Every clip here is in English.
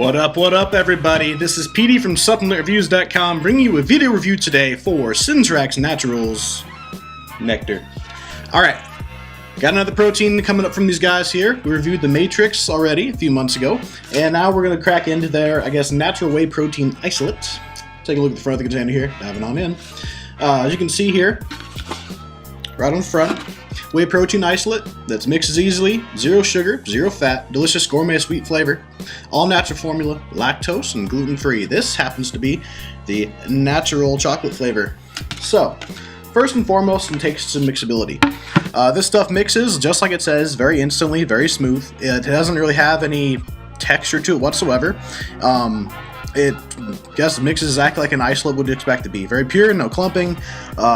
What up, everybody? This is Petey from SupplementReviews.com bringing you a video review today for Syntrax Naturals Nectar. Alright, got another protein coming up from these guys here. We reviewed the Matrix already a few months ago, and now we're going to crack into their, natural whey protein isolate. Take a look at the front of the container here, diving on in. As you can see here, right on the front, whey protein isolate that mixes easily, zero sugar, zero fat, delicious gourmet sweet flavor, all natural formula, lactose and gluten-free. This happens to be the natural chocolate flavor. So, first and foremost, it takes some mixability. This stuff mixes just like it says, very instantly, very smooth. It doesn't really have any texture to it whatsoever. It mixes exactly like an isolate would expect to be. Very pure, no clumping,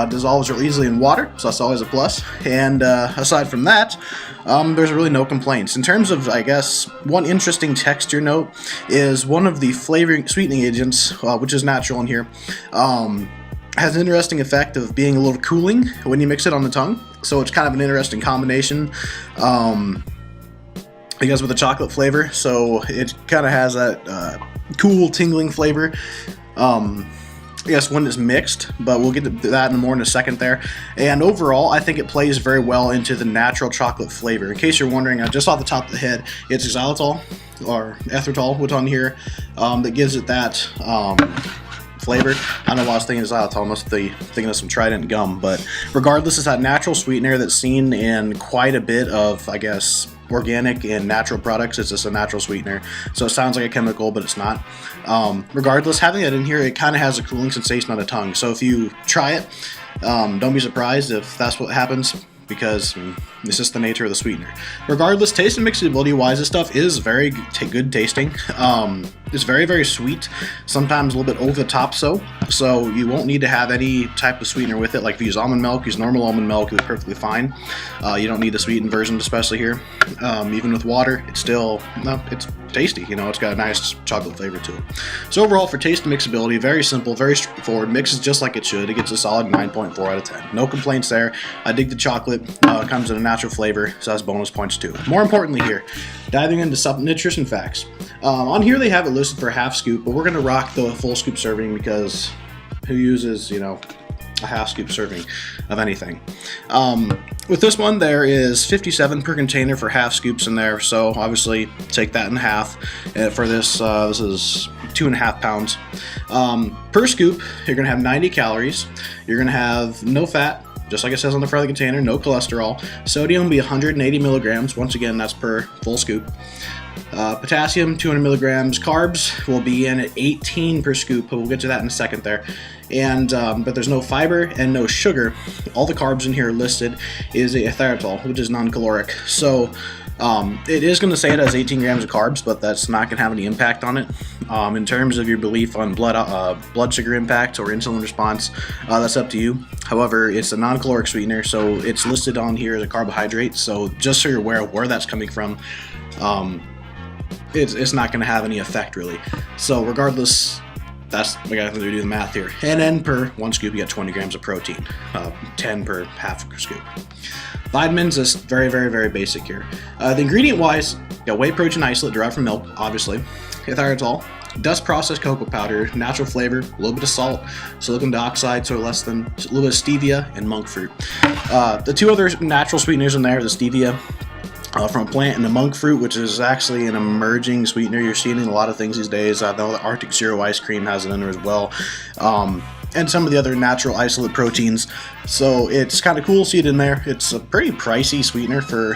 dissolves real easily in water, so that's always a plus. And aside from that, there's really no complaints. In terms of, one interesting texture note is one of the flavoring sweetening agents, which is natural in here, has an interesting effect of being a little cooling when you mix it on the tongue. So it's kind of an interesting combination. With the chocolate flavor, so it kind of has that cool tingling flavor when it's mixed, but we'll get to that more in a second there. And overall, I think it plays very well into the natural chocolate flavor. In case you're wondering, just off the top of the head, it's xylitol or erythritol what's on here that gives it that flavor. I don't know why I was thinking xylitol, I must be thinking of some Trident gum, but regardless, it's that natural sweetener that's seen in quite a bit of, organic and natural products. It's just a natural sweetener, so it sounds like a chemical, but it's not. Regardless, having that in here, it kind of has a cooling sensation on the tongue, so if you try it, don't be surprised if that's what happens, because it's just the nature of the sweetener. Regardless, taste and mixability wise, this stuff is very good tasting. It's very, very sweet, sometimes a little bit over the top, so you won't need to have any type of sweetener with it. Like if you use almond milk, use normal almond milk, it's perfectly fine. You don't need the sweetened version, especially here. Even with water, it's still, it's tasty, it's got a nice chocolate flavor to it. So overall, for taste and mixability, very simple, very straightforward, mixes just like it should. It gets a solid 9.4 out of 10. No complaints there. I dig the chocolate, comes in a natural flavor, so that's bonus points too. More importantly here, diving into some nutrition facts. On here they have it listed for half scoop, but we're going to rock the full scoop serving because who uses, a half scoop serving of anything. With this one, there is 57 per container for half scoops in there, so obviously take that in half. For this, this is 2.5 pounds. Per scoop, you're going to have 90 calories. You're going to have no fat, just like it says on the front of the container, no cholesterol. Sodium will be 180 milligrams. Once again, that's per full scoop. Potassium, 200 milligrams. Carbs will be in at 18 per scoop, but we'll get to that in a second there. And but there's no fiber and no sugar. All the carbs in here listed is a erythritol, which is non-caloric. So it is going to say it has 18 grams of carbs, but that's not going to have any impact on it. In terms of your belief on blood sugar impact or insulin response, that's up to you. However, it's a non-caloric sweetener, so it's listed on here as a carbohydrate. So just so you're aware of where that's coming from, it's not going to have any effect really. So regardless, we got to do the math here. And then per one scoop, you get 20 grams of protein, 10 per half scoop. Vitamins is very, very, very basic here. The ingredient wise, you got whey protein isolate derived from milk, obviously, erythritol, dust processed cocoa powder, natural flavor, a little bit of salt, silicon dioxide, so a little bit of stevia, and monk fruit. The two other natural sweeteners in there, the stevia from a plant, and the monk fruit, which is actually an emerging sweetener you're seeing in a lot of things these days. I know the Arctic Zero ice cream has it in there as well. And some of the other natural isolate proteins. So it's kind of cool to see it in there. It's a pretty pricey sweetener for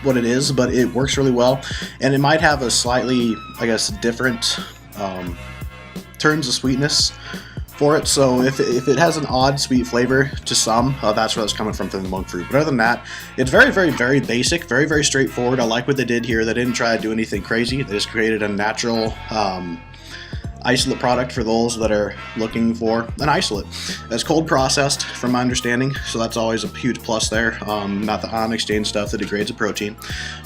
what it is, but it works really well. And it might have a slightly, different terms of sweetness for it. So if it has an odd sweet flavor to some, that's where it's coming from the monk fruit. But other than that, it's very, very, very basic, very, very straightforward. I like what they did here. They didn't try to do anything crazy. They just created a natural isolate product for those that are looking for an isolate. It's cold processed from my understanding, so that's always a huge plus there. Not the ion exchange stuff that degrades a protein.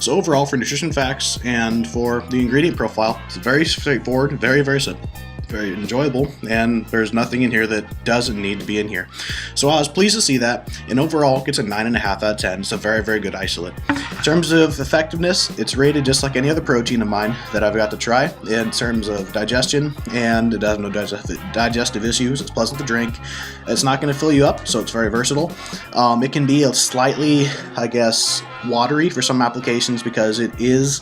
So overall, for nutrition facts and for the ingredient profile, it's very straightforward, very, very simple. very enjoyable, and there's nothing in here that doesn't need to be in here. So I was pleased to see that, and overall gets a 9.5 out of 10. It's a very, very good isolate. In terms of effectiveness, it's rated just like any other protein of mine that I've got to try in terms of digestion, and it has no digestive issues. It's pleasant to drink. It's not going to fill you up, so it's very versatile. It can be a slightly, I guess, watery for some applications because it is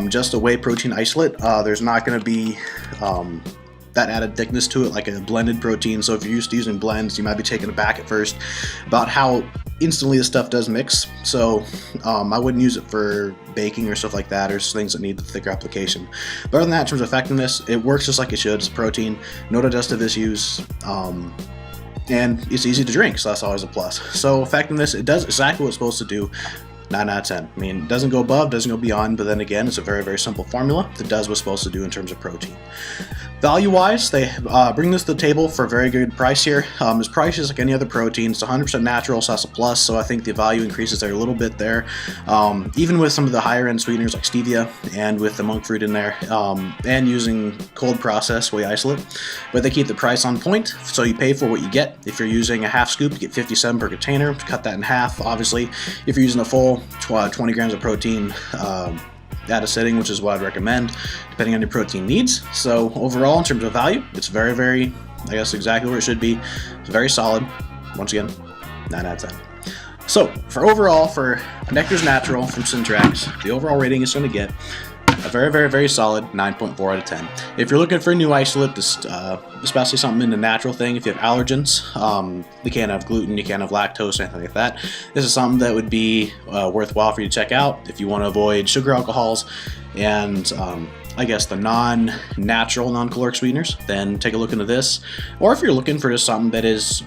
just a whey protein isolate. There's not going to be that added thickness to it like a blended protein, so if you're used to using blends, you might be taken aback at first about how instantly this stuff does mix. So I wouldn't use it for baking or stuff like that, or things that need the thicker application. But other than that, in terms of effectiveness, it works just like it should. It's a protein, no digestive issues, and it's easy to drink, so that's always a plus. So effectiveness, it does exactly what it's supposed to do. 9 out of 10. I mean, it doesn't go above, doesn't go beyond, but then again, it's a very, very simple formula that does what's supposed to do in terms of protein. Value-wise, they bring this to the table for a very good price here. This price is like any other protein. It's 100% natural, so that's a plus, so I think the value increases there a little bit there. Even with some of the higher-end sweeteners like stevia and with the monk fruit in there, and using cold processed whey isolate, but they keep the price on point, so you pay for what you get. If you're using a half scoop, you get 57 per container. Cut that in half, obviously. If you're using a full 20 grams of protein at a sitting, which is what I'd recommend, depending on your protein needs. So overall, in terms of value, it's very, very, I guess, exactly where it should be. It's very solid. Once again, 9 out of 10. So for overall, for Nectar's Natural from Syntrax, the overall rating is going to get a very, very, very solid 9.4 out of 10. If you're looking for a new isolate, especially something in the natural thing, if you have allergens, you can't have gluten, you can't have lactose, anything like that, this is something that would be worthwhile for you to check out if you want to avoid sugar alcohols and I guess the non-natural, non-caloric sweeteners. Then take a look into this. Or if you're looking for just something that is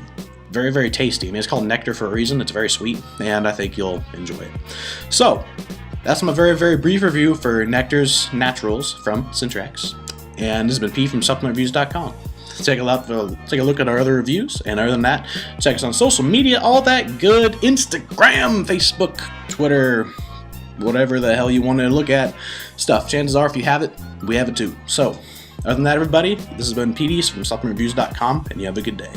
very, very tasty. I mean, it's called Nectar for a reason. It's very sweet, and I think you'll enjoy it. So that's my very, very brief review for Nectar's Naturals from Syntrax. And this has been P from SupplementReviews.com. Take a look at our other reviews, and other than that, check us on social media, all that good, Instagram, Facebook, Twitter, whatever the hell you want to look at stuff. Chances are, if you have it, we have it too. So, other than that, everybody, this has been Petey from SupplementReviews.com, and you have a good day.